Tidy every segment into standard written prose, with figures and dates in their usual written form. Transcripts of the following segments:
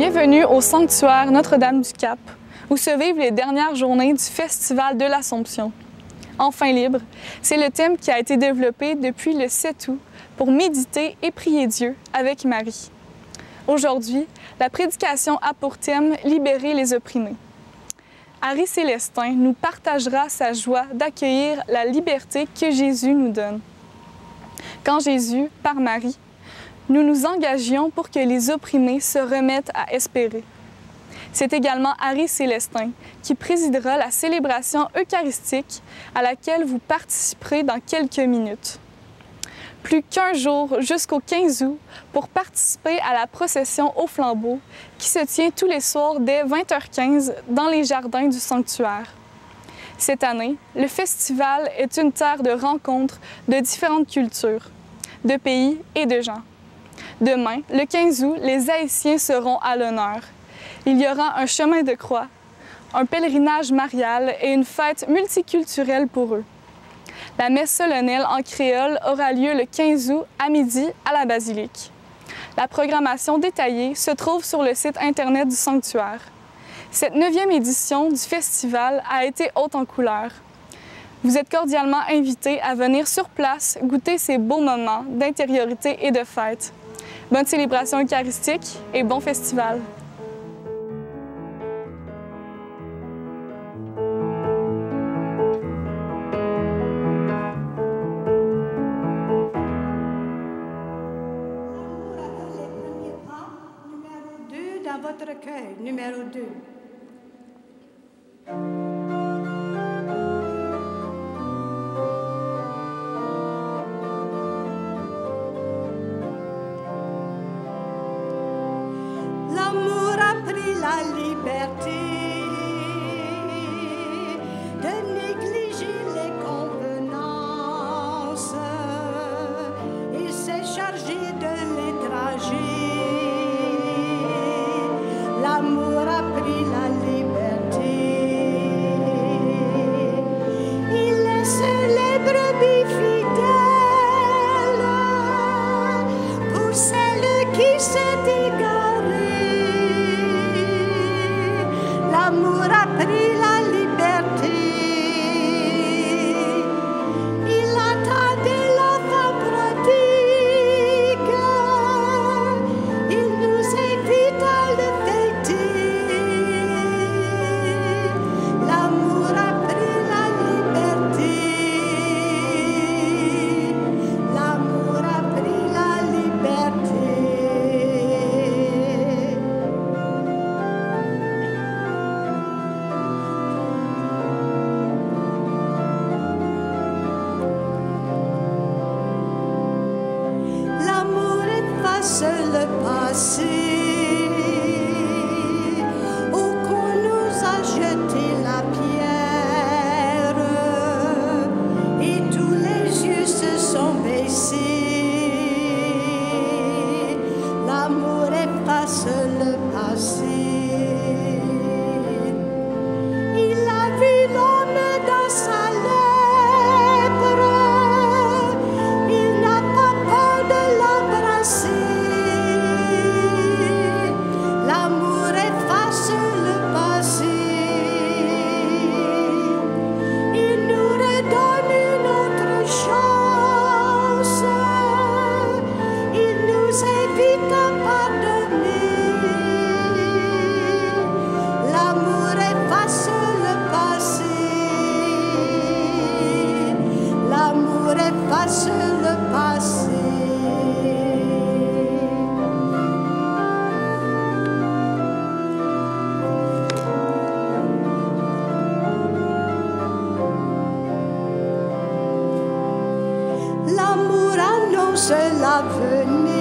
Bienvenue au sanctuaire Notre-Dame-du-Cap, où se vivent les dernières journées du Festival de l'Assomption. Enfin libre, c'est le thème qui a été développé depuis le 7 août pour méditer et prier Dieu avec Marie. Aujourd'hui, la prédication a pour thème « Libérer les opprimés ». Harry Célestin nous partagera sa joie d'accueillir la liberté que Jésus nous donne. Quand Jésus, par Marie, nous nous engagions pour que les opprimés se remettent à espérer. C'est également Harry Célestin qui présidera la célébration eucharistique à laquelle vous participerez dans quelques minutes. Plus qu'un jour jusqu'au 15 août pour participer à la procession au flambeau qui se tient tous les soirs dès 20h15 dans les jardins du sanctuaire. Cette année, le festival est une terre de rencontres de différentes cultures, de pays et de gens. Demain, le 15 août, les Haïtiens seront à l'honneur. Il y aura un chemin de croix, un pèlerinage marial et une fête multiculturelle pour eux. La messe solennelle en créole aura lieu le 15 août à midi à la basilique. La programmation détaillée se trouve sur le site Internet du sanctuaire. Cette 9e édition du festival a été haute en couleurs. Vous êtes cordialement invités à venir sur place goûter ces beaux moments d'intériorité et de fête. Bonne célébration eucharistique et bon festival! Dans votre recueil, numéro 2. L'amour a pris la liberté de négliger les convenances. Il s'est chargé de les trager. L'amour a pris la liberté. Il laisse les brebis fidèles pour celles qui s'est égarées. L'amour a pris la liberté. Il attendait l'enfant prodigue. Il nous invite à le l'amour a pris la liberté. L'amour a pris la liberté. L'amour efface le passé. Jeter la pierre et tous les yeux se sont baissés. L'amour efface le passé. Il a vu l'homme dans sa lèpre. Il n'a pas peur de l'embrasser. L'amour efface le passé. L'amour efface le passé. L'amour efface le passé. L'amour annonce l'avenir.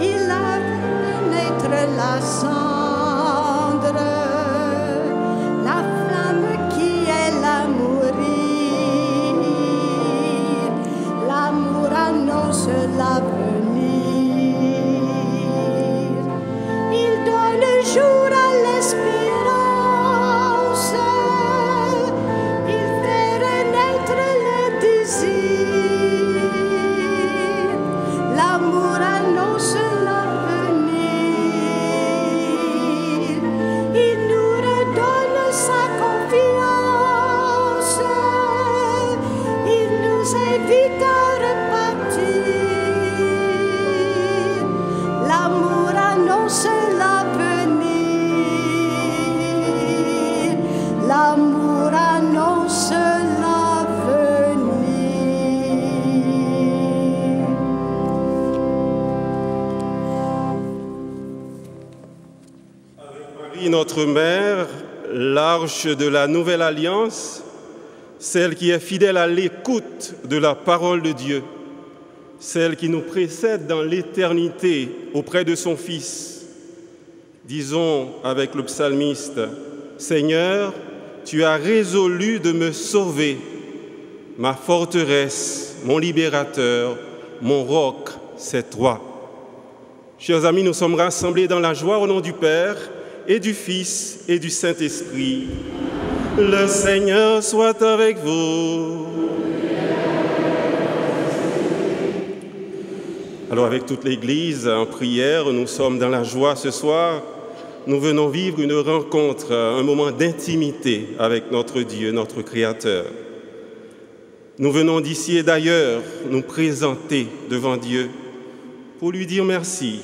Il a fait naître la cendre, la flamme qui est la mourir. L'amour annonce l'avenir. Il donne jour à l'espérance. Il fait renaître le désir. L'amour annonce l'avenir. Marie, notre mère, l'arche de la nouvelle alliance, celle qui est fidèle à l'écoute de la parole de Dieu, celle qui nous précède dans l'éternité auprès de son Fils. Disons avec le psalmiste, « Seigneur, tu as résolu de me sauver, ma forteresse, mon libérateur, mon roc, c'est toi. » Chers amis, nous sommes rassemblés dans la joie au nom du Père et du Fils et du Saint-Esprit. Le Seigneur soit avec vous. Alors avec toute l'Église en prière, nous sommes dans la joie ce soir. Nous venons vivre une rencontre, un moment d'intimité avec notre Dieu, notre Créateur. Nous venons d'ici et d'ailleurs nous présenter devant Dieu pour lui dire merci,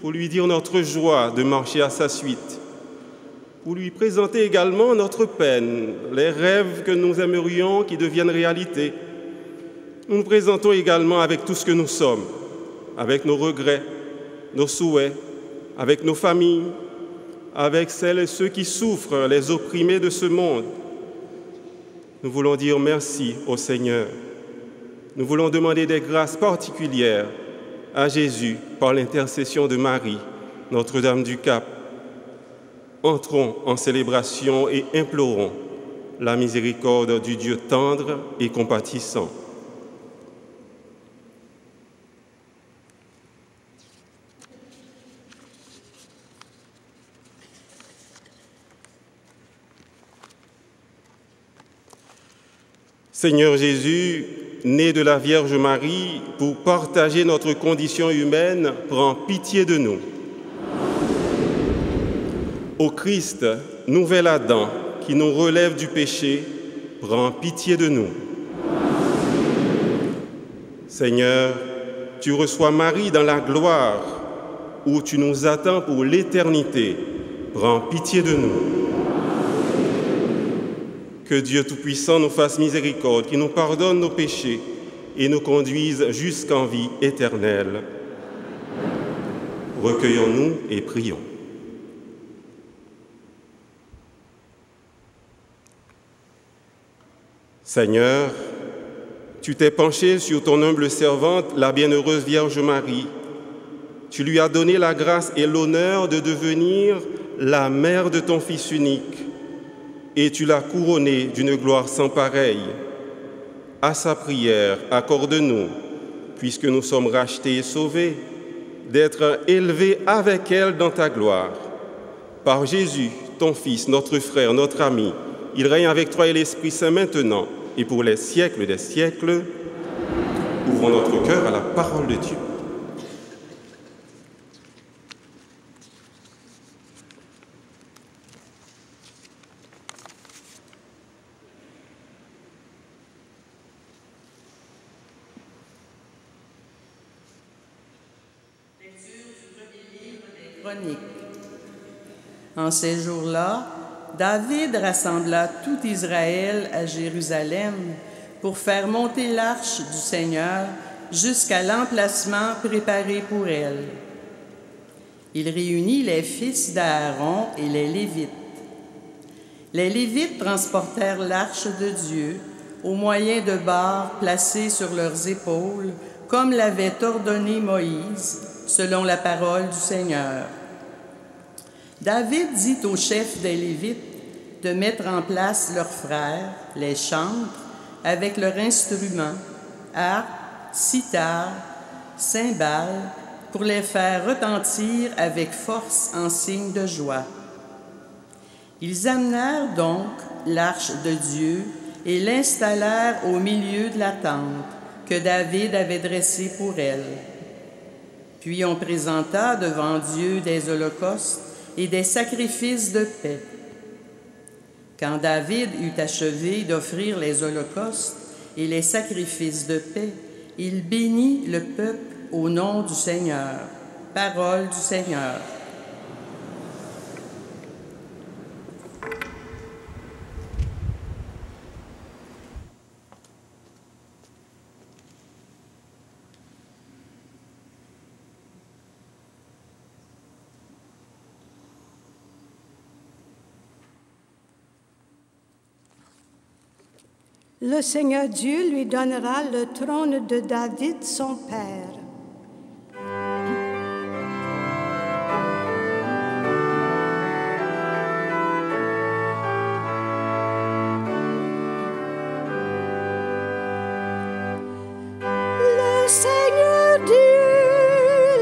pour lui dire notre joie de marcher à sa suite, pour lui présenter également notre peine, les rêves que nous aimerions qui deviennent réalité. Nous nous présentons également avec tout ce que nous sommes, avec nos regrets, nos souhaits, avec nos familles, avec celles et ceux qui souffrent, les opprimés de ce monde. Nous voulons dire merci au Seigneur. Nous voulons demander des grâces particulières à Jésus par l'intercession de Marie, Notre-Dame du Cap. Entrons en célébration et implorons la miséricorde du Dieu tendre et compatissant. Seigneur Jésus, né de la Vierge Marie, pour partager notre condition humaine, prends pitié de nous. Ô Christ, nouvel Adam, qui nous relève du péché, prends pitié de nous. Seigneur, tu reçois Marie dans la gloire, où tu nous attends pour l'éternité, prends pitié de nous. Que Dieu Tout-Puissant nous fasse miséricorde, qui nous pardonne nos péchés et nous conduise jusqu'en vie éternelle. Recueillons-nous et prions. Seigneur, tu t'es penché sur ton humble servante, la bienheureuse Vierge Marie. Tu lui as donné la grâce et l'honneur de devenir la mère de ton Fils unique. Et tu l'as couronnée d'une gloire sans pareille. À sa prière, accorde-nous, puisque nous sommes rachetés et sauvés, d'être élevés avec elle dans ta gloire. Par Jésus, ton Fils, notre frère, notre ami, il règne avec toi et l'Esprit Saint maintenant et pour les siècles des siècles. Ouvrons notre cœur à la parole de Dieu. En ces jours-là, David rassembla tout Israël à Jérusalem pour faire monter l'arche du Seigneur jusqu'à l'emplacement préparé pour elle. Il réunit les fils d'Aaron et les Lévites. Les Lévites transportèrent l'arche de Dieu au moyen de barres placées sur leurs épaules, comme l'avait ordonné Moïse, selon la parole du Seigneur. David dit au chef des Lévites de mettre en place leurs frères, les chantres, avec leurs instruments, harpe, cithare, cymbales, pour les faire retentir avec force en signe de joie. Ils amenèrent donc l'arche de Dieu et l'installèrent au milieu de la tente que David avait dressée pour elle. Puis on présenta devant Dieu des holocaustes et des sacrifices de paix. Quand David eut achevé d'offrir les holocaustes et les sacrifices de paix, il bénit le peuple au nom du Seigneur. Parole du Seigneur. Le Seigneur Dieu lui donnera le trône de David, son père. Le Seigneur Dieu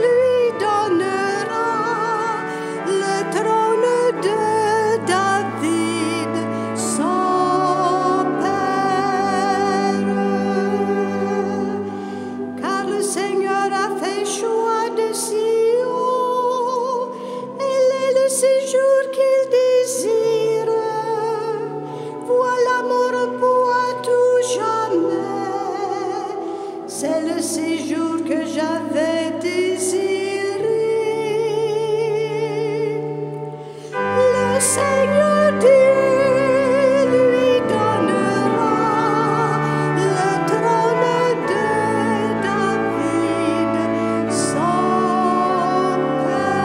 lui donnera le trône de David, son père. Car le Seigneur a fait choix de Sion, elle est le séjour qu'il désire. Voilà mon repos à tout jamais. C'est le séjour que j'avais désiré. Le Seigneur Dieu lui donnera le trône de David, son père.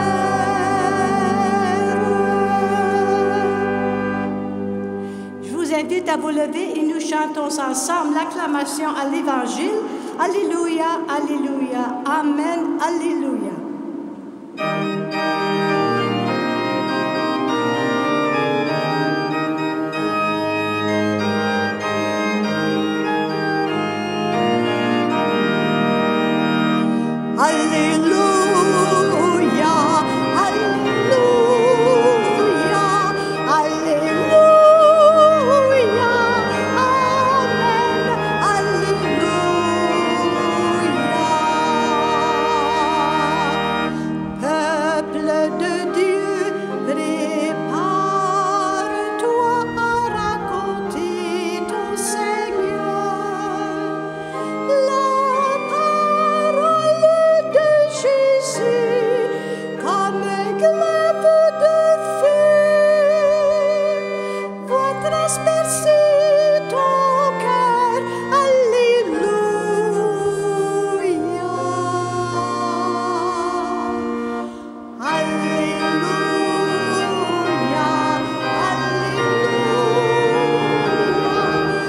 Je vous invite à vous lever et nous chantons ensemble l'acclamation à l'Évangile. Alléluia, Alléluia, Amen, Alléluia. Alléluia, Alléluia, Alléluia, Amen, Alléluia. Peuple de Dieu, prépare-toi à raconter ton Seigneur. La parole de Jésus, comme un glaive de feu, va transpercer ton cœur. Alléluia. Alléluia. Alléluia. Alléluia.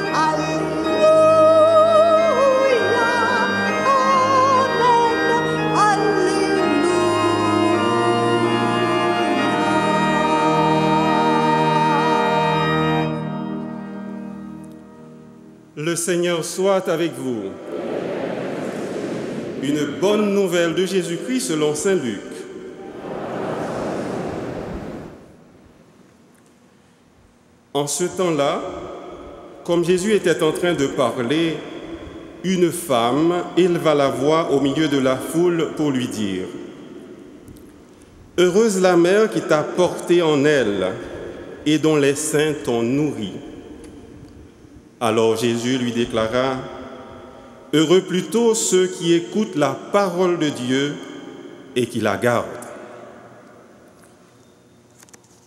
Amen. Alléluia. Le Seigneur soit avec vous. Une bonne nouvelle de Jésus-Christ selon saint Luc. En ce temps-là, comme Jésus était en train de parler, une femme éleva la voix au milieu de la foule pour lui dire : « Heureuse la mère qui t'a porté en elle et dont les seins t'ont nourri. » Alors Jésus lui déclara : « Heureux plutôt ceux qui écoutent la parole de Dieu et qui la gardent. »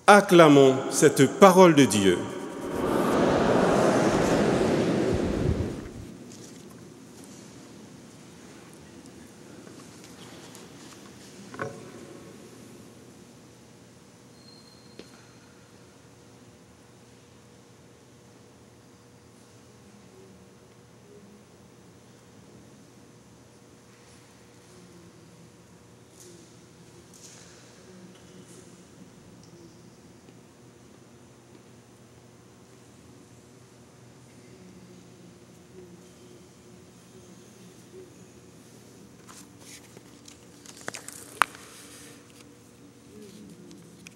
Acclamons cette parole de Dieu.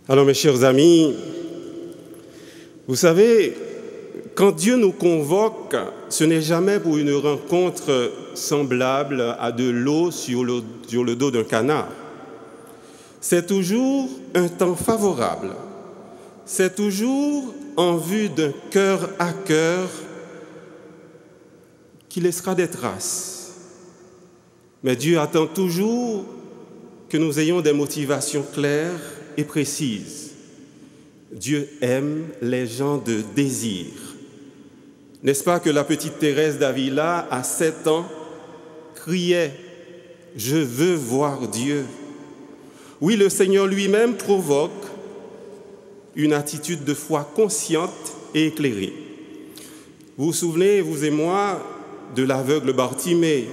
Alors mes chers amis, vous savez, quand Dieu nous convoque, ce n'est jamais pour une rencontre semblable à de l'eau sur le dos d'un canard. C'est toujours un temps favorable. C'est toujours en vue d'un cœur à cœur qui laissera des traces. Mais Dieu attend toujours que nous ayons des motivations claires et précise. Dieu aime les gens de désir. N'est-ce pas que la petite Thérèse d'Avila, à 7 ans, criait « Je veux voir Dieu ». Oui, le Seigneur lui-même provoque une attitude de foi consciente et éclairée. Vous vous souvenez, vous et moi, de l'aveugle Bartimée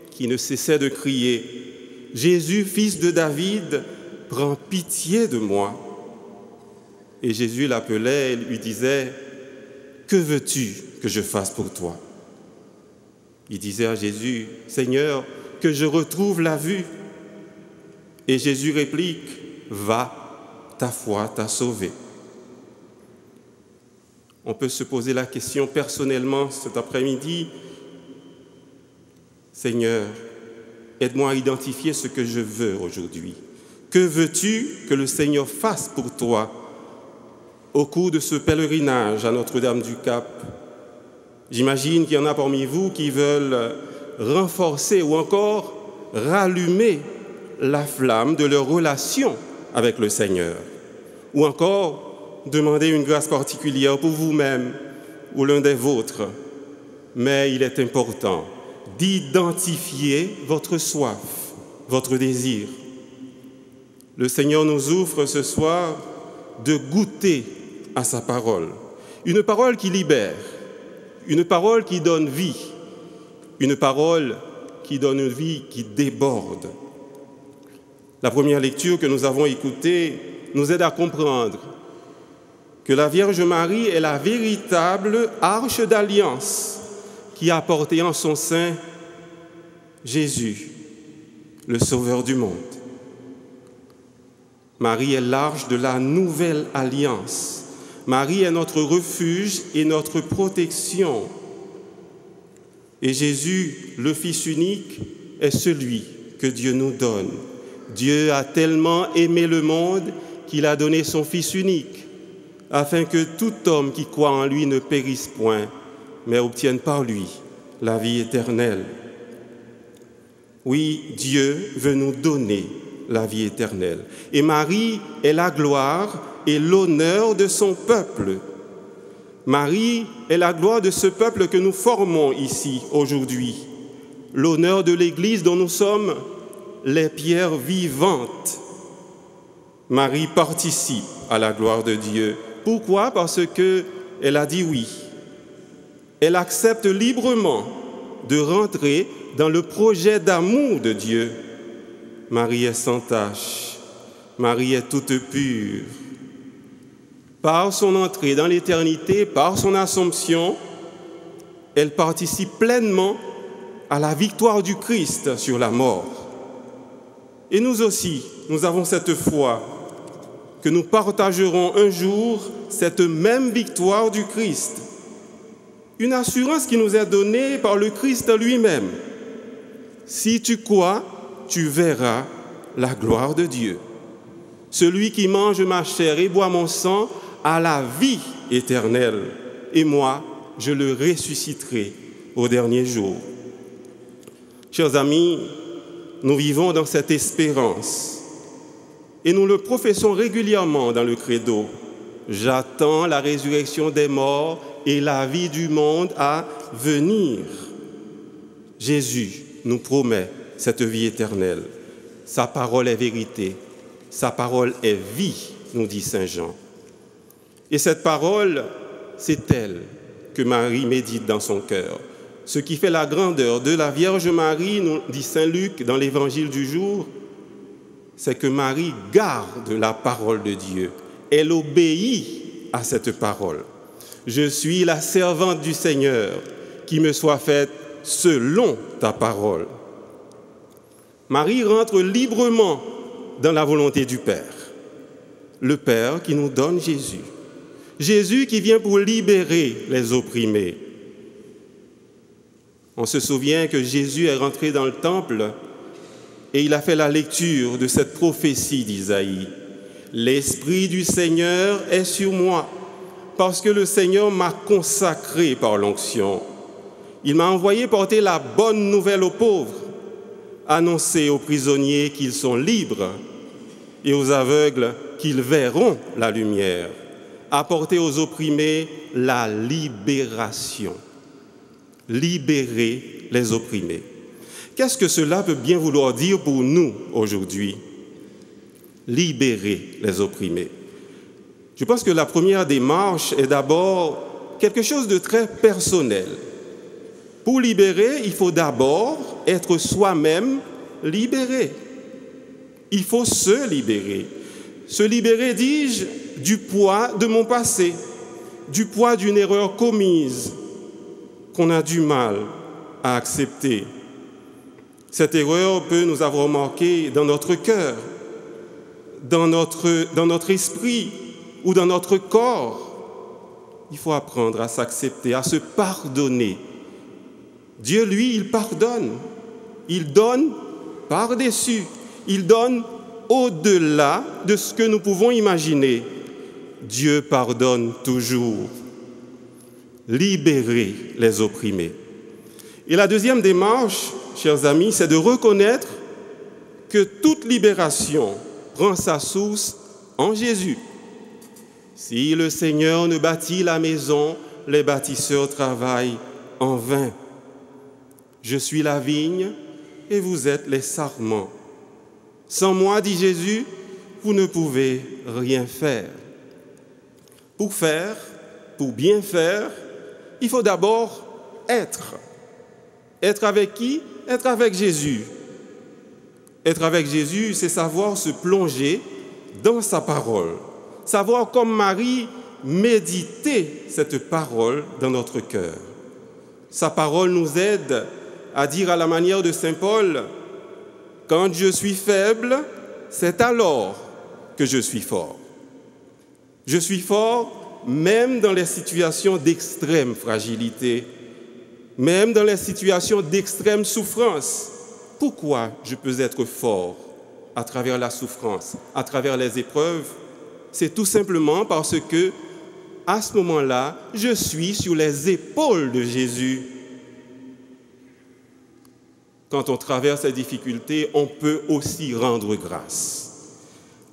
qui ne cessait de crier « Jésus, fils de David, prends pitié de moi !» Et Jésus l'appelait et lui disait « Que veux-tu que je fasse pour toi ?» Il disait à Jésus « Seigneur, que je retrouve la vue. » Et Jésus réplique « Va, ta foi t'a sauvé. » On peut se poser la question personnellement cet après-midi. Seigneur, aide-moi à identifier ce que je veux aujourd'hui. Que veux-tu que le Seigneur fasse pour toi au cours de ce pèlerinage à Notre-Dame-du-Cap? J'imagine qu'il y en a parmi vous qui veulent renforcer ou encore rallumer la flamme de leur relation avec le Seigneur. Ou encore demander une grâce particulière pour vous-même ou l'un des vôtres. Mais il est important d'identifier votre soif, votre désir. Le Seigneur nous offre ce soir de goûter à sa parole. Une parole qui libère, une parole qui donne vie, une parole qui donne une vie qui déborde. La première lecture que nous avons écoutée nous aide à comprendre que la Vierge Marie est la véritable arche d'alliance qui a porté en son sein Jésus, le Sauveur du monde. Marie est l'arche de la nouvelle alliance. Marie est notre refuge et notre protection. Et Jésus, le Fils unique, est celui que Dieu nous donne. Dieu a tellement aimé le monde qu'il a donné son Fils unique, afin que tout homme qui croit en lui ne périsse point, mais obtienne par lui la vie éternelle. Oui, Dieu veut nous donner la vie éternelle. Et Marie est la gloire et l'honneur de son peuple. Marie est la gloire de ce peuple que nous formons ici aujourd'hui, l'honneur de l'Église dont nous sommes les pierres vivantes. Marie participe à la gloire de Dieu. Pourquoi? Parce qu'elle a dit oui. Elle accepte librement de rentrer dans le projet d'amour de Dieu. Marie est sans tache. Marie est toute pure. Par son entrée dans l'éternité, par son Assomption, elle participe pleinement à la victoire du Christ sur la mort. Et nous aussi, nous avons cette foi que nous partagerons un jour cette même victoire du Christ. Une assurance qui nous est donnée par le Christ lui-même. Si tu crois, tu verras la gloire de Dieu. Celui qui mange ma chair et boit mon sang a la vie éternelle, et moi, je le ressusciterai au dernier jour. Chers amis, nous vivons dans cette espérance et nous le professons régulièrement dans le credo. J'attends la résurrection des morts et la vie du monde à venir. Jésus nous promet cette vie éternelle. Sa parole est vérité, sa parole est vie, nous dit Saint Jean. Et cette parole, c'est elle que Marie médite dans son cœur. Ce qui fait la grandeur de la Vierge Marie, nous dit Saint Luc dans l'Évangile du jour, c'est que Marie garde la parole de Dieu. Elle obéit à cette parole. Je suis la servante du Seigneur, qui me soit faite selon ta parole. Marie rentre librement dans la volonté du Père. Le Père qui nous donne Jésus. Jésus qui vient pour libérer les opprimés. On se souvient que Jésus est rentré dans le temple et il a fait la lecture de cette prophétie d'Isaïe. « L'Esprit du Seigneur est sur moi, parce que le Seigneur m'a consacré par l'onction. Il m'a envoyé porter la bonne nouvelle aux pauvres, annoncer aux prisonniers qu'ils sont libres et aux aveugles qu'ils verront la lumière, apporter aux opprimés la libération. » Libérer les opprimés. Qu'est-ce que cela peut bien vouloir dire pour nous aujourd'hui? Libérer les opprimés. Je pense que la première démarche est d'abord quelque chose de très personnel. Pour libérer, il faut d'abord être soi-même libéré. Il faut se libérer. Se libérer, dis-je, du poids de mon passé, du poids d'une erreur commise qu'on a du mal à accepter. Cette erreur peut nous avoir marqué dans notre cœur, dans notre esprit ou dans notre corps. Il faut apprendre à s'accepter, à se pardonner. Dieu, lui, il pardonne. Il donne par-dessus. Il donne au-delà de ce que nous pouvons imaginer. Dieu pardonne toujours. Libérer les opprimés. Et la deuxième démarche, chers amis, c'est de reconnaître que toute libération prend sa source en Jésus. Si le Seigneur ne bâtit la maison, les bâtisseurs travaillent en vain. Je suis la vigne et vous êtes les sarments. Sans moi, dit Jésus, vous ne pouvez rien faire. Pour bien faire, il faut d'abord être. Être avec qui? Être avec Jésus. Être avec Jésus, c'est savoir se plonger dans sa parole. Savoir, comme Marie, méditer cette parole dans notre cœur. Sa parole nous aide à dire à la manière de saint Paul, « Quand je suis faible, c'est alors que je suis fort. » Je suis fort même dans les situations d'extrême fragilité, même dans les situations d'extrême souffrance. Pourquoi je peux être fort à travers la souffrance, à travers les épreuves? C'est tout simplement parce que, à ce moment-là, je suis sur les épaules de Jésus. Quand on traverse ces difficultés, on peut aussi rendre grâce.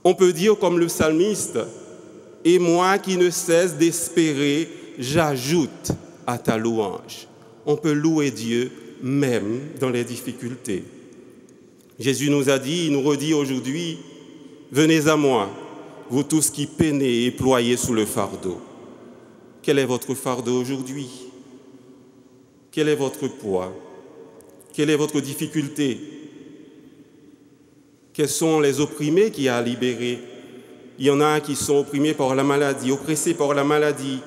On peut dire comme le psalmiste, « Et moi qui ne cesse d'espérer, j'ajoute à ta louange. » On peut louer Dieu même dans les difficultés. Jésus nous a dit, il nous redit aujourd'hui, « Venez à moi, vous tous qui peinez et ployez sous le fardeau. » Quel est votre fardeau aujourd'hui? Quel est votre poids? Quelle est votre difficulté? Quels sont les opprimés qu'il y a à libérer? Il y en a qui sont opprimés par la maladie, oppressés par la maladie,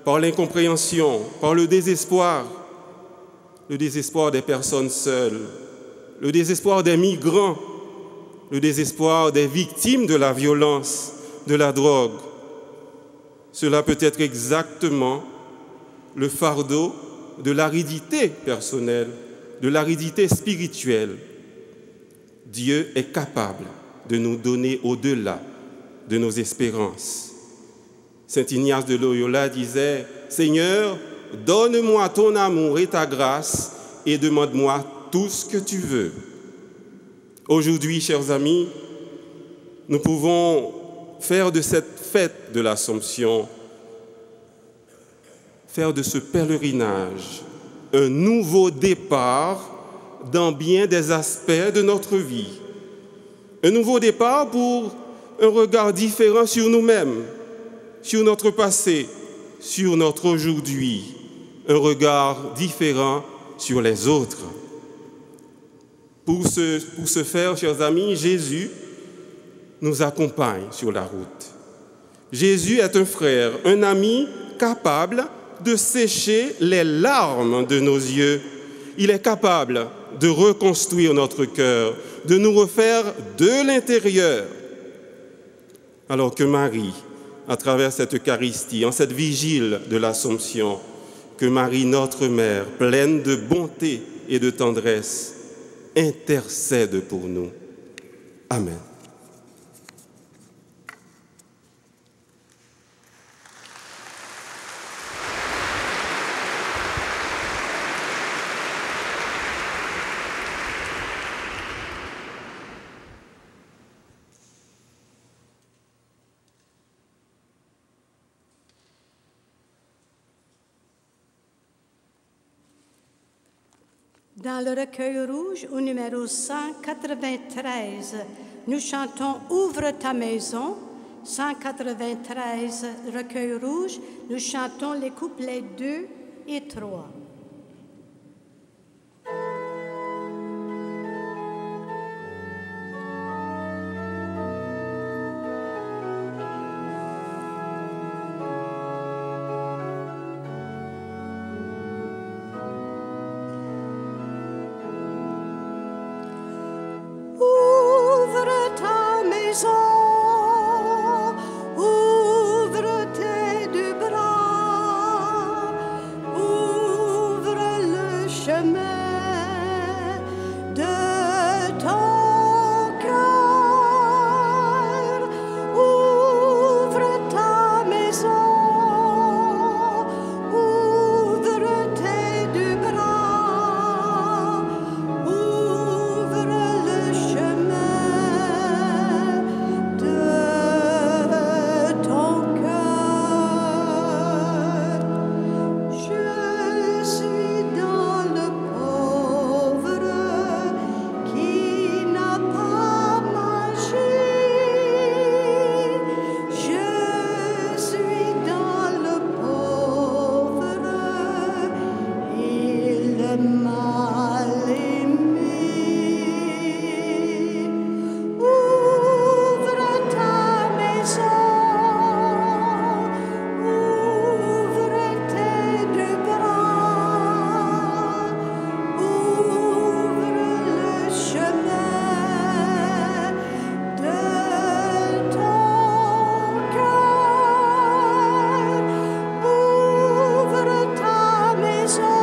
par l'incompréhension, par le désespoir des personnes seules, le désespoir des migrants, le désespoir des victimes de la violence, de la drogue. Cela peut être exactement le fardeau de l'aridité personnelle, de l'aridité spirituelle. Dieu est capable de nous donner au-delà de nos espérances. Saint Ignace de Loyola disait, « Seigneur, donne-moi ton amour et ta grâce et demande-moi tout ce que tu veux. » Aujourd'hui, chers amis, nous pouvons faire de cette fête de l'Assomption, faire de ce pèlerinage un nouveau départ dans bien des aspects de notre vie. Un nouveau départ pour un regard différent sur nous-mêmes, sur notre passé, sur notre aujourd'hui, un regard différent sur les autres. Pour ce faire, chers amis, Jésus nous accompagne sur la route. Jésus est un frère, un ami capable de sécher les larmes de nos yeux. Il est capable de reconstruire notre cœur, de nous refaire de l'intérieur. Alors que Marie, à travers cette Eucharistie, en cette vigile de l'Assomption, que Marie, notre Mère, pleine de bonté et de tendresse, intercède pour nous. Amen. Dans le recueil rouge, au numéro 193, nous chantons « Ouvre ta maison » 193, recueil rouge, nous chantons les couplets 2 et 3. Ouvre ta maison, ouvre tes deux bras, ouvre le chemin de ton cœur, ouvre ta maison, ouvre tes deux bras, ouvre le chemin de ton cœur. Je suis dans le pauvre qui n'a pas mangé. Je suis dans le pauvre et le mal aimé. Ouvre ta maison, ouvre tes deux bras, ouvre le chemin de ton cœur. Ouvre ta maison,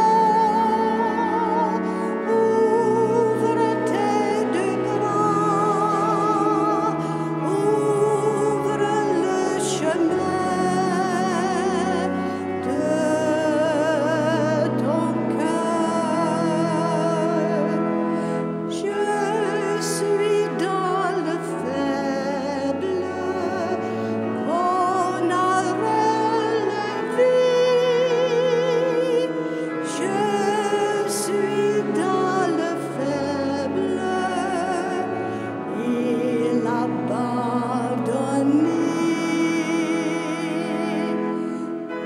ouvre tes deux bras, ouvre le chemin de ton cœur. Je suis dans le faible qu'on a relevé. Je suis dans le faible et l'abandonné.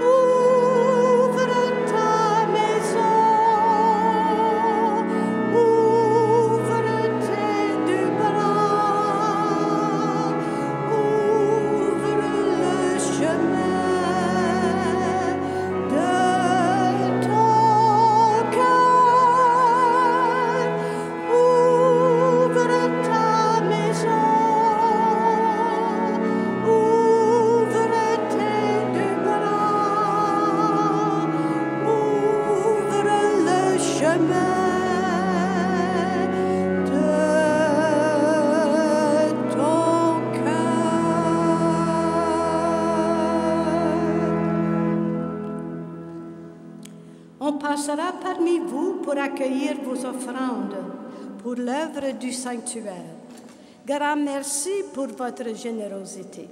Ouvre ta maison, ouvre tes deux bras, ouvre le chemin de ton cœur. Ouvre ta maison, ouvre tes deux bras, ouvre le chemin de ton cœur. On passera parmi vous pour accueillir vos offrandes pour l'œuvre du sanctuaire. Grand merci pour votre générosité.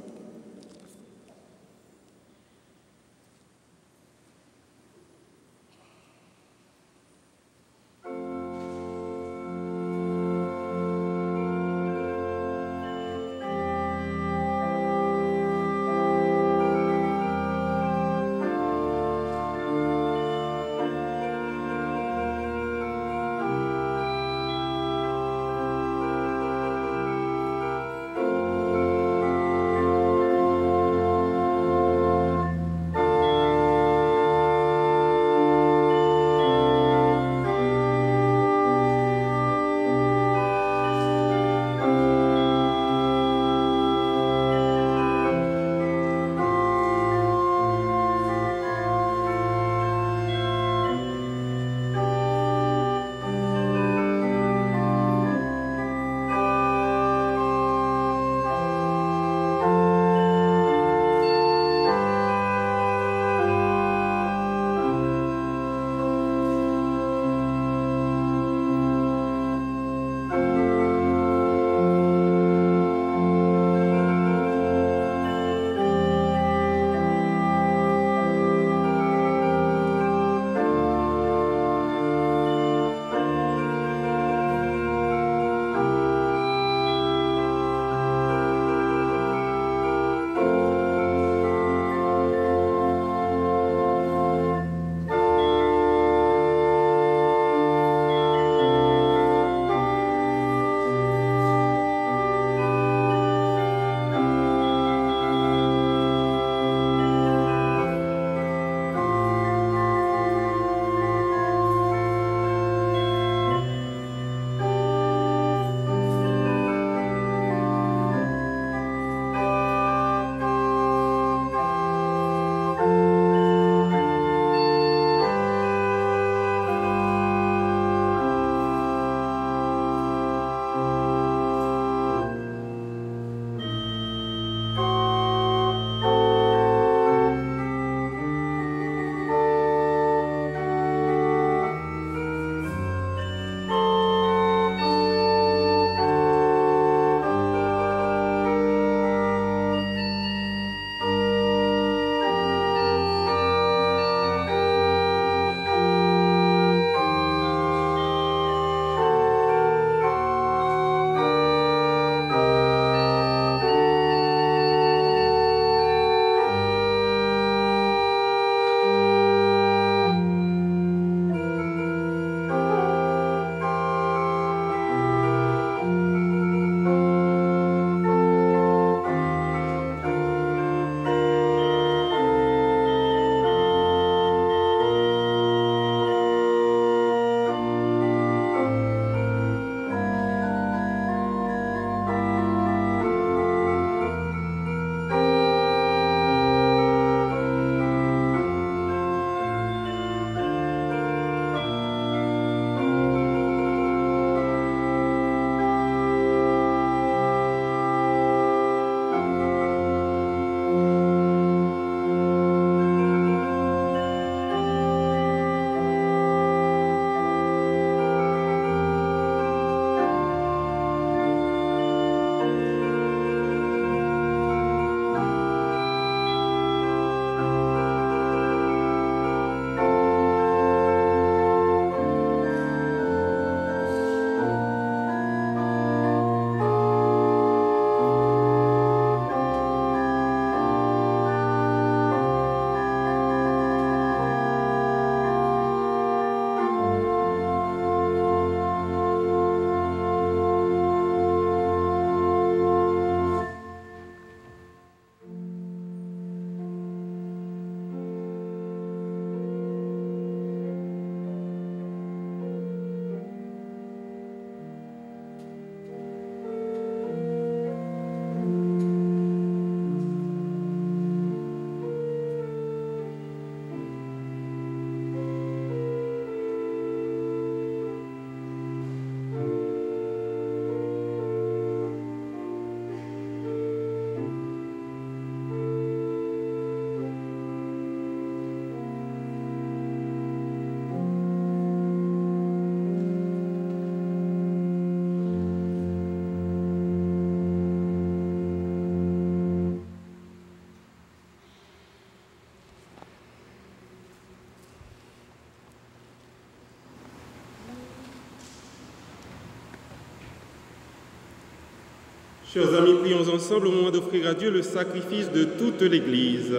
Chers amis, prions ensemble au moment d'offrir à Dieu le sacrifice de toute l'Église.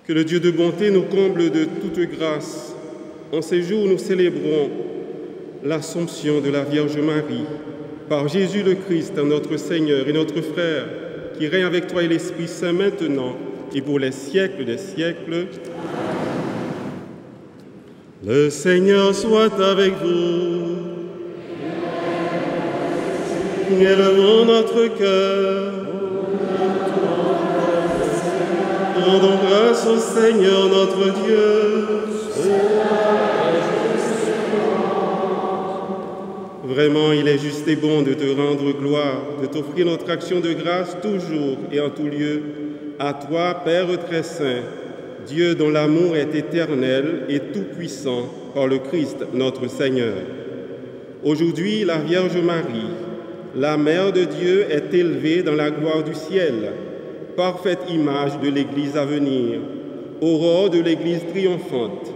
Que le Dieu de bonté nous comble de toute grâce. En ces jours où nous célébrons l'Assomption de la Vierge Marie, par Jésus le Christ, notre Seigneur et notre Frère, qui règne avec toi et l'Esprit Saint maintenant et pour les siècles des siècles. Le Seigneur soit avec vous. Élevons notre cœur. Rendons grâce au Seigneur notre Dieu. Vraiment, il est juste et bon de te rendre gloire, de t'offrir notre action de grâce toujours et en tout lieu. À toi, Père très saint, Dieu dont l'amour est éternel et tout-puissant par le Christ notre Seigneur. Aujourd'hui, la Vierge Marie, la Mère de Dieu, est élevée dans la gloire du ciel, parfaite image de l'Église à venir, aurore de l'Église triomphante.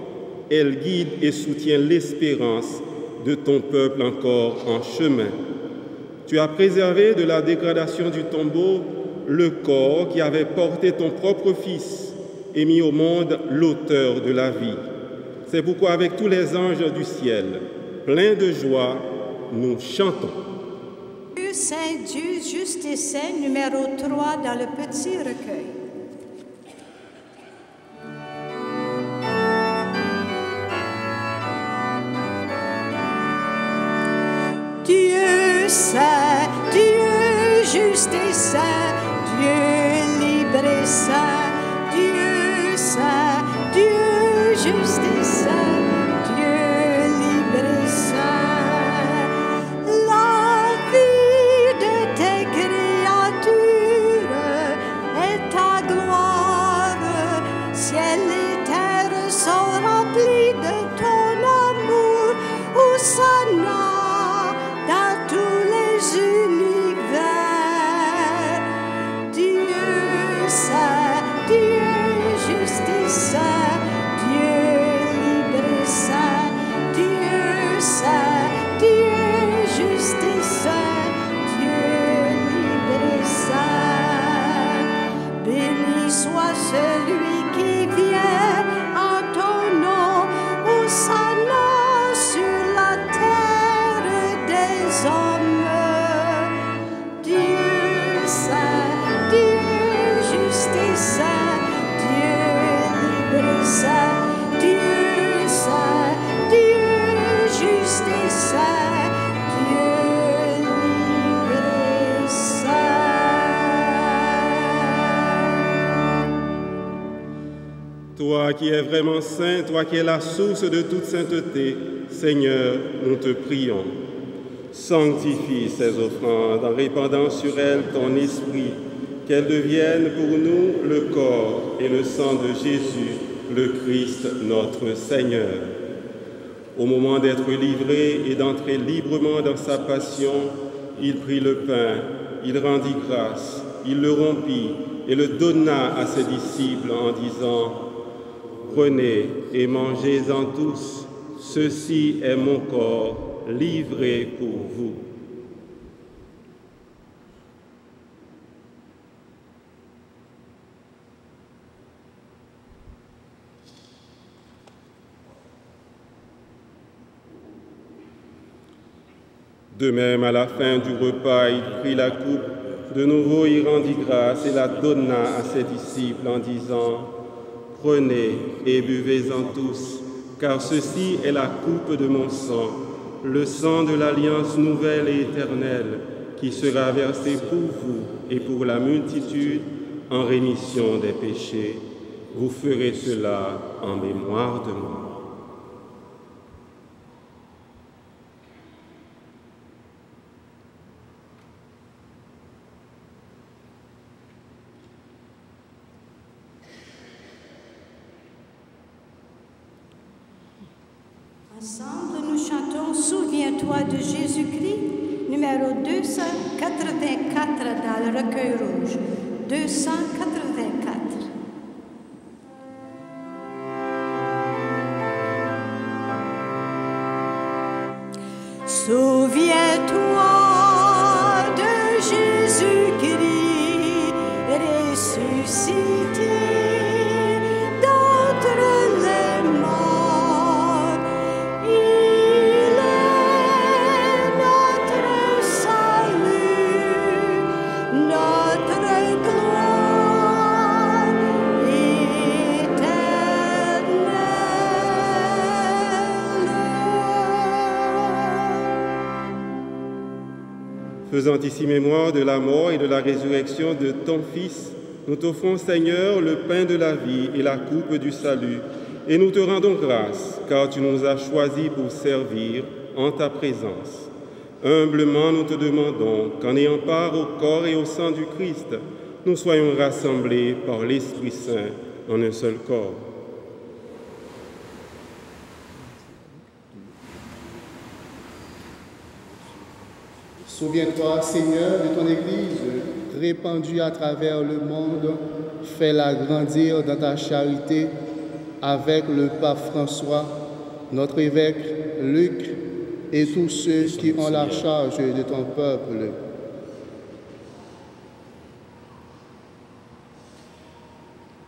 Elle guide et soutient l'espérance de ton peuple encore en chemin. Tu as préservé de la dégradation du tombeau le corps qui avait porté ton propre Fils et mis au monde l'auteur de la vie. C'est pourquoi avec tous les anges du ciel, pleins de joie, nous chantons. Dieu saint, Dieu juste et saint, numéro 3 dans le petit recueil. Dieu saint, Dieu juste et saint, Dieu libre et saint, Dieu saint, Dieu juste et saint, Dieu libre et saint. La vie de tes créatures est ta gloire, ciel et terre sont remplis de ton amour, Hosanna dans tous les univers. Dieu saint, Dieu juste et saint, Dieu libre et saint, Dieu saint, Dieu juste et saint, Dieu libre et saint. Béni soit celui qui vient en ton nom, Hosanna sur la terre des hommes. Dieu saint, Dieu juste et saint, Dieu libre et saint, Dieu saint, Dieu juste et saint, Dieu libre et saint. Toi qui es vraiment saint, toi qui es la source de toute sainteté, Seigneur, nous te prions. Sanctifie ces offrandes en répandant sur elles ton esprit, qu'elles deviennent pour nous le corps et le sang de Jésus, le Christ notre Seigneur. Au moment d'être livré et d'entrer librement dans sa passion, il prit le pain, il rendit grâce, il le rompit et le donna à ses disciples en disant « Prenez et mangez-en tous, ceci est mon corps livré pour vous. » De même, à la fin du repas, il prit la coupe, de nouveau il rendit grâce et la donna à ses disciples en disant « Prenez et buvez-en tous, car ceci est la coupe de mon sang, le sang de l'alliance nouvelle et éternelle, qui sera versé pour vous et pour la multitude en rémission des péchés. Vous ferez cela en mémoire de moi. » Ensemble, nous chantons « Souviens-toi de Jésus-Christ », numéro 284 dans le recueil rouge. 284. Souviens-toi de Jésus-Christ ressuscité d'entre les morts. Il est notre salut, notre gloire éternelle. Faisant ici mémoire de la mort et de la résurrection de ton Fils, nous t'offrons, Seigneur, le pain de la vie et la coupe du salut, et nous te rendons grâce, car tu nous as choisis pour servir en ta présence. Humblement, nous te demandons qu'en ayant part au corps et au sang du Christ, nous soyons rassemblés par l'Esprit Saint en un seul corps. Souviens-toi, Seigneur, de ton Église, répandue à travers le monde, fais-la grandir dans ta charité avec le pape François, notre évêque Luc et tous ceux qui ont la charge de ton peuple.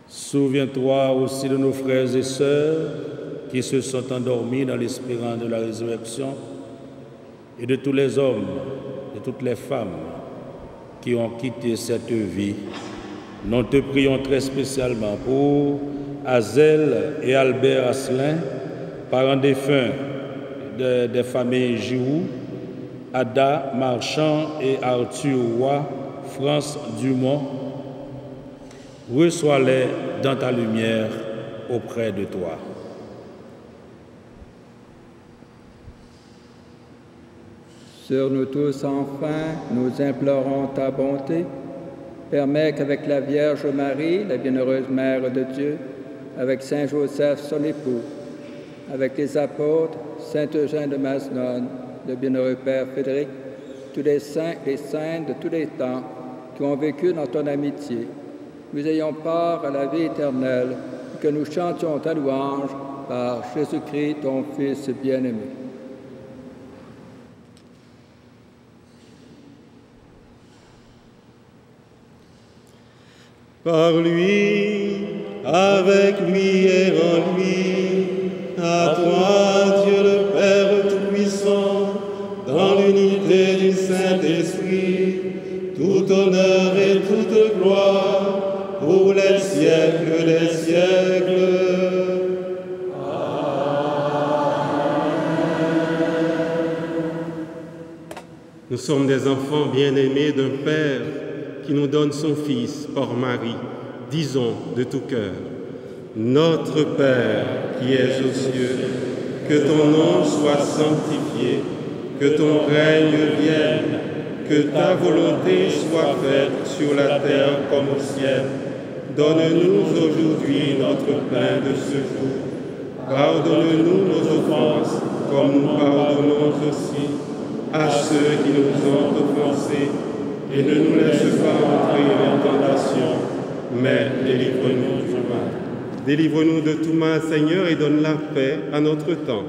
Souviens-toi aussi de nos frères et sœurs qui se sont endormis dans l'espérance de la résurrection et de tous les hommes, de toutes les femmes qui ont quitté cette vie. Nous te prions très spécialement pour Azel et Albert Asselin, parents défunts des familles Giroux, Ada Marchand et Arthur Roy, France Dumont. Reçois-les dans ta lumière auprès de toi. Sur nous tous, enfin, nous implorons ta bonté. Permets qu'avec la Vierge Marie, la bienheureuse Mère de Dieu, avec Saint Joseph, son époux, avec les apôtres, Saint Eugène de Macenone, le bienheureux Père Frédéric, tous les saints et saintes de tous les temps qui ont vécu dans ton amitié, nous ayons part à la vie éternelle, et que nous chantions ta louange par Jésus-Christ, ton Fils bien-aimé. Par lui, avec lui et en lui, à toi, Dieu le Père Tout-Puissant, dans l'unité du Saint-Esprit, tout honneur et toute gloire, pour les siècles des siècles. Nous sommes des enfants bien-aimés d'un Père qui nous donne son Fils par Marie. Disons de tout cœur: Notre Père qui es aux cieux, que ton nom soit sanctifié, que ton règne vienne, que ta volonté soit faite sur la terre comme au ciel. Donne-nous aujourd'hui notre pain de ce jour. Pardonne-nous nos offenses, comme nous pardonnons aussi à ceux qui nous ont offensés. Et ne nous laisse pas entrer en tentation, mais délivre-nous du mal. Délivre-nous de tout mal, Seigneur, et donne la paix à notre temps.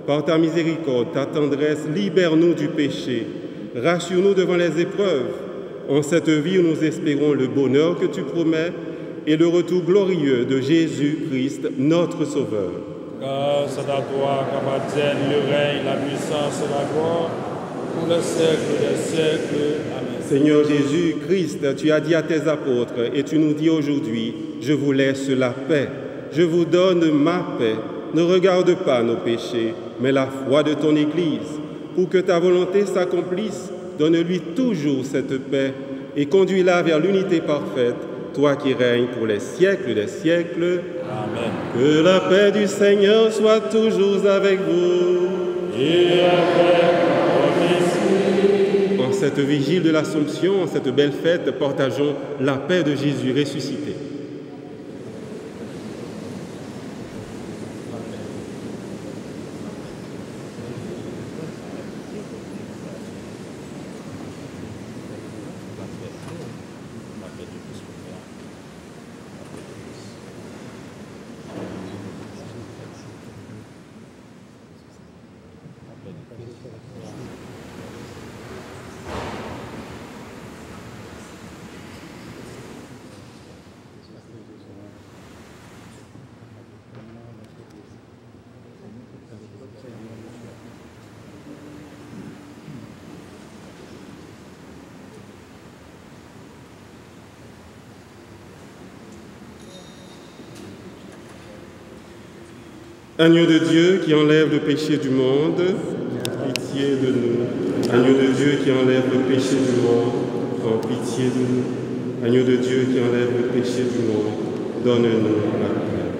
Par ta miséricorde, ta tendresse, libère-nous du péché. Rassure-nous devant les épreuves. En cette vie où nous espérons le bonheur que tu promets et le retour glorieux de Jésus-Christ, notre Sauveur. Car c'est à toi qu'appartiennent le règne, la puissance et la gloire, pour le siècle des siècles. Amen. Seigneur Jésus-Christ, tu as dit à tes apôtres, et tu nous dis aujourd'hui: je vous laisse la paix, je vous donne ma paix. Ne regarde pas nos péchés, mais la foi de ton Église. Pour que ta volonté s'accomplisse, donne-lui toujours cette paix et conduis-la vers l'unité parfaite, toi qui règnes pour les siècles des siècles. Amen. Que la paix du Seigneur soit toujours avec vous. Et avec votre esprit. En cette vigile de l'Assomption, en cette belle fête, partageons la paix de Jésus ressuscité. Agneau de Dieu qui enlève le péché du monde, pitié de nous. Agneau de Dieu qui enlève le péché du monde, en pitié de nous. Agneau de Dieu qui enlève le péché du monde, donne-nous la paix.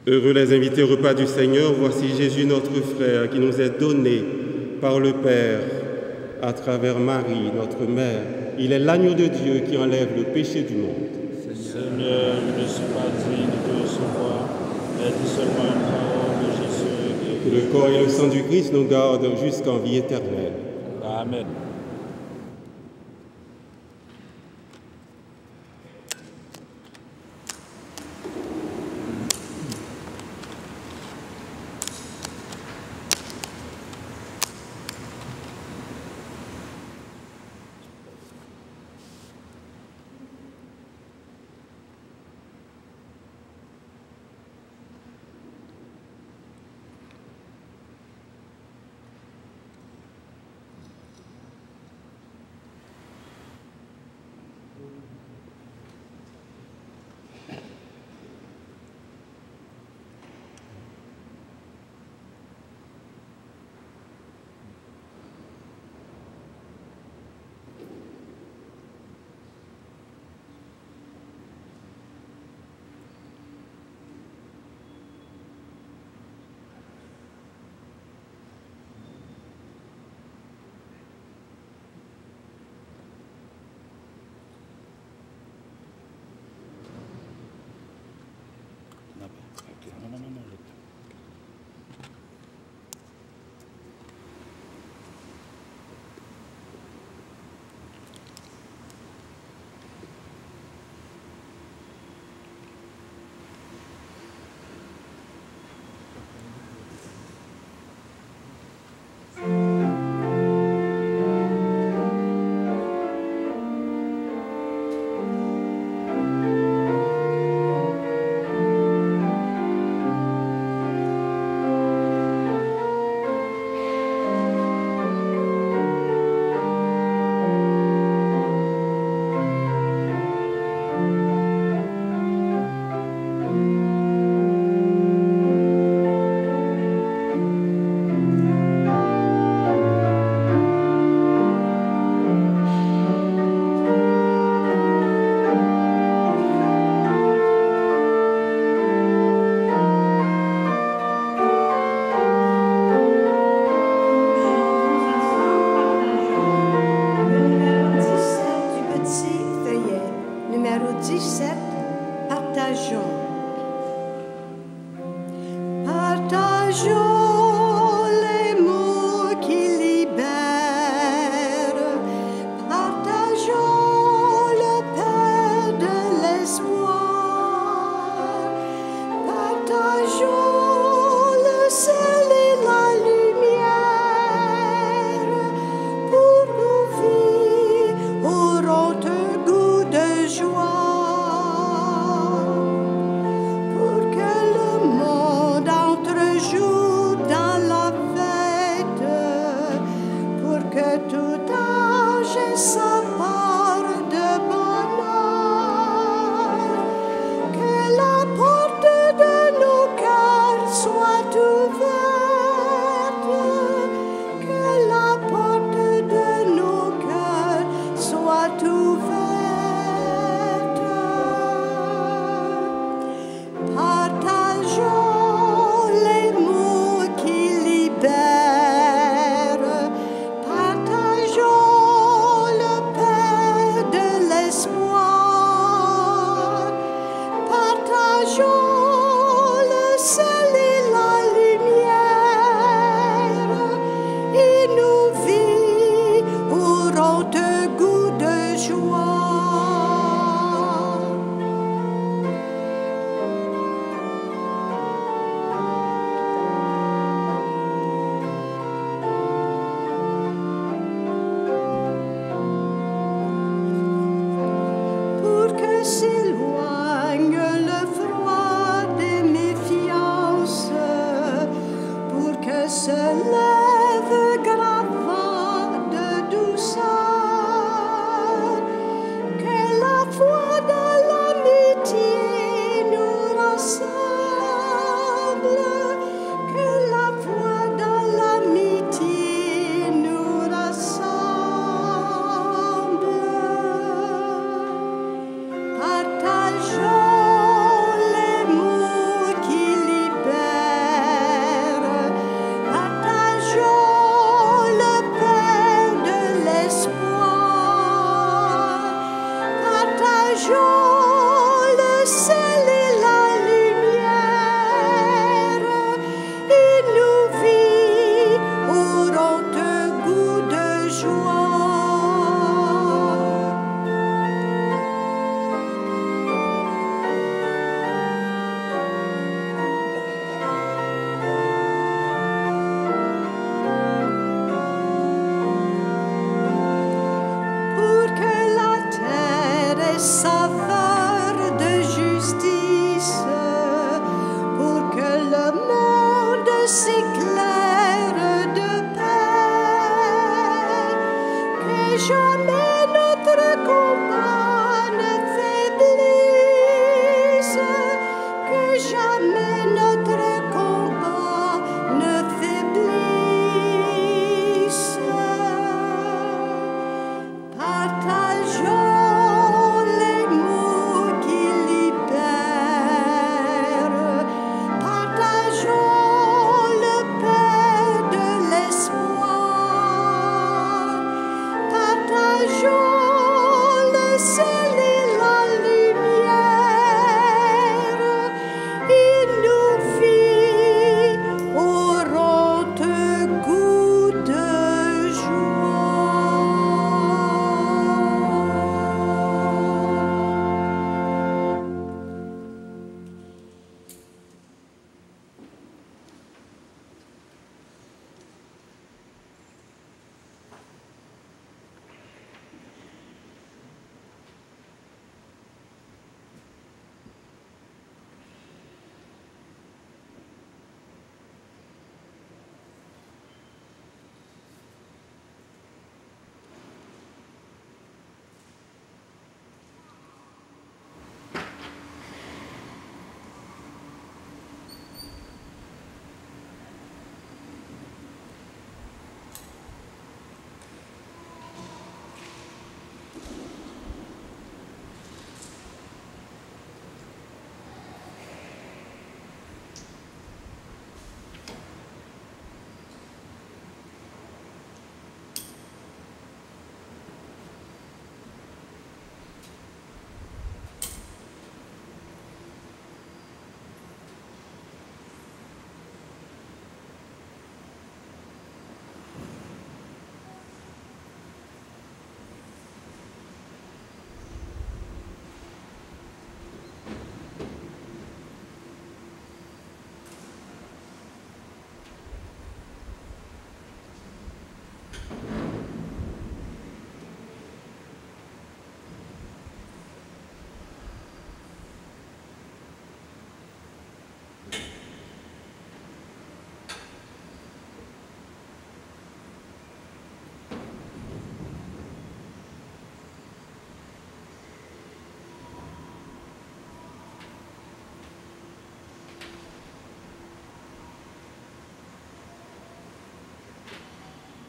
Heureux les invités au repas du Seigneur, voici Jésus notre frère qui nous est donné par le Père à travers Marie, notre mère. Il est l'agneau de Dieu qui enlève le péché du monde. Seigneur, je ne suis pas digne de recevoir, mais dis seulement une parole de Jésus. Que le corps et le sang du Christ nous gardent jusqu'en vie éternelle. Amen.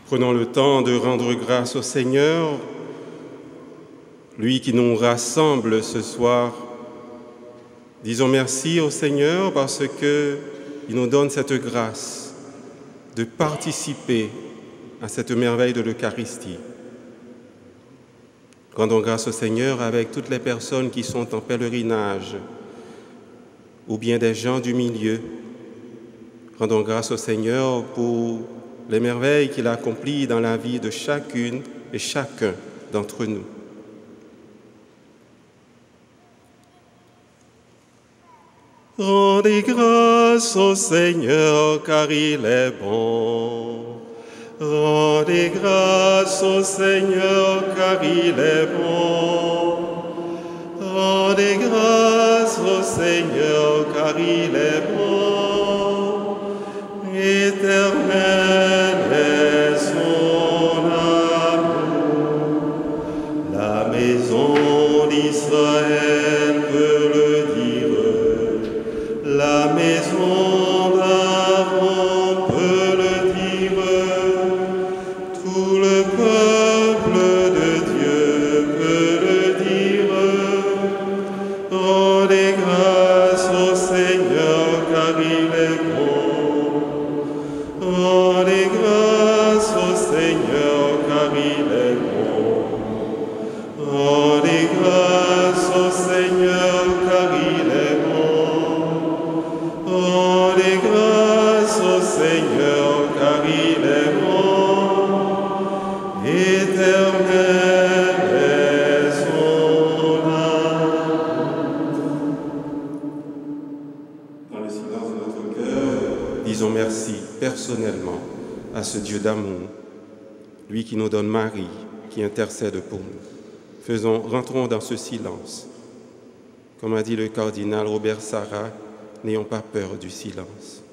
Prenons le temps de rendre grâce au Seigneur, lui qui nous rassemble ce soir. Disons merci au Seigneur parce qu'il nous donne cette grâce de participer à cette merveille de l'Eucharistie. Rendons grâce au Seigneur avec toutes les personnes qui sont en pèlerinage ou bien des gens du milieu. Rendons grâce au Seigneur pour les merveilles qu'il accomplit dans la vie de chacune et chacun d'entre nous. Rendez grâce au Seigneur car il est bon. Rendez grâce au Seigneur car il est bon. Rendez grâce au Seigneur car il est bon. Éternel est son amour. La maison d'Israël peut le dire. La maison d'Aaron peut le dire. Tout le peuple de Dieu peut le dire. Rendez grâce au Seigneur car il est bon. Rendez grâce au Seigneur car il est bon. Rendez grâce au Seigneur car il est bon. Rendez grâce au Seigneur car il est bon. Éternel est son amour. Dans le silence de notre cœur, disons merci personnellement à ce Dieu d'amour, lui qui nous donne Marie, qui intercède pour nous. Rentrons dans ce silence. Comme a dit le cardinal Robert Sarrat, n'ayons pas peur du silence.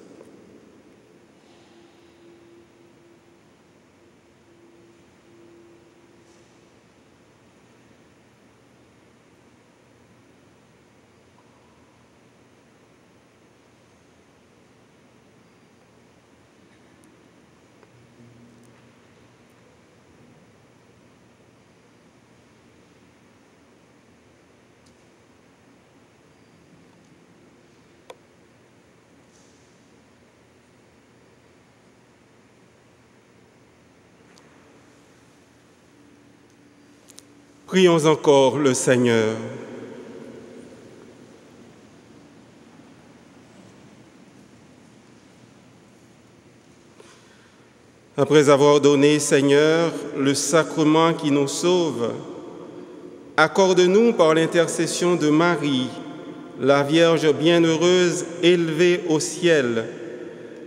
Prions encore le Seigneur. Après avoir donné, Seigneur, le sacrement qui nous sauve, accorde-nous par l'intercession de Marie, la Vierge bienheureuse élevée au ciel,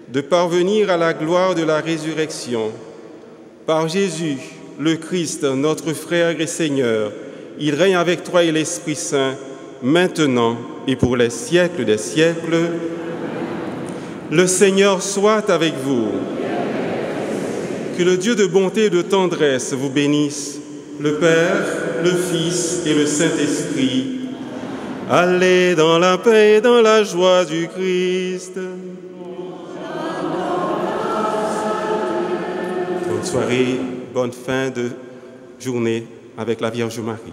de parvenir à la gloire de la résurrection. Par Jésus, le Christ, notre frère et Seigneur, il règne avec toi et l'Esprit Saint, maintenant et pour les siècles des siècles. Le Seigneur soit avec vous. Que le Dieu de bonté et de tendresse vous bénisse, le Père, le Fils et le Saint-Esprit. Allez dans la paix et dans la joie du Christ. Bonne soirée. Bonne fin de journée avec la Vierge Marie.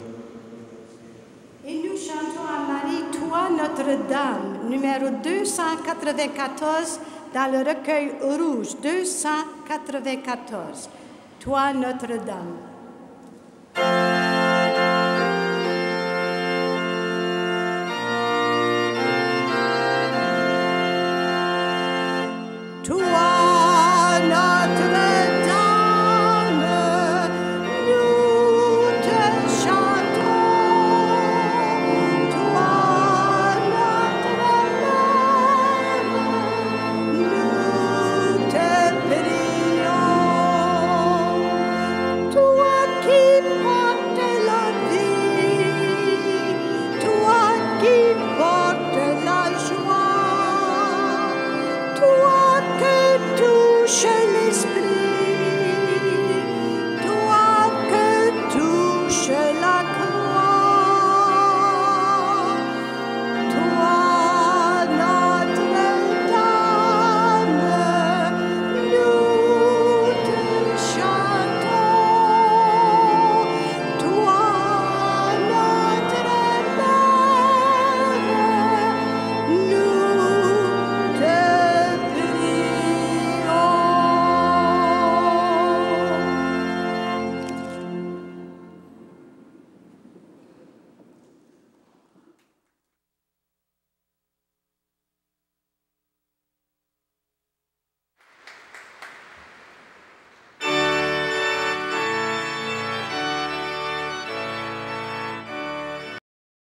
Et nous chantons à Marie, toi Notre-Dame, numéro 294 dans le recueil rouge, 294. Toi Notre-Dame.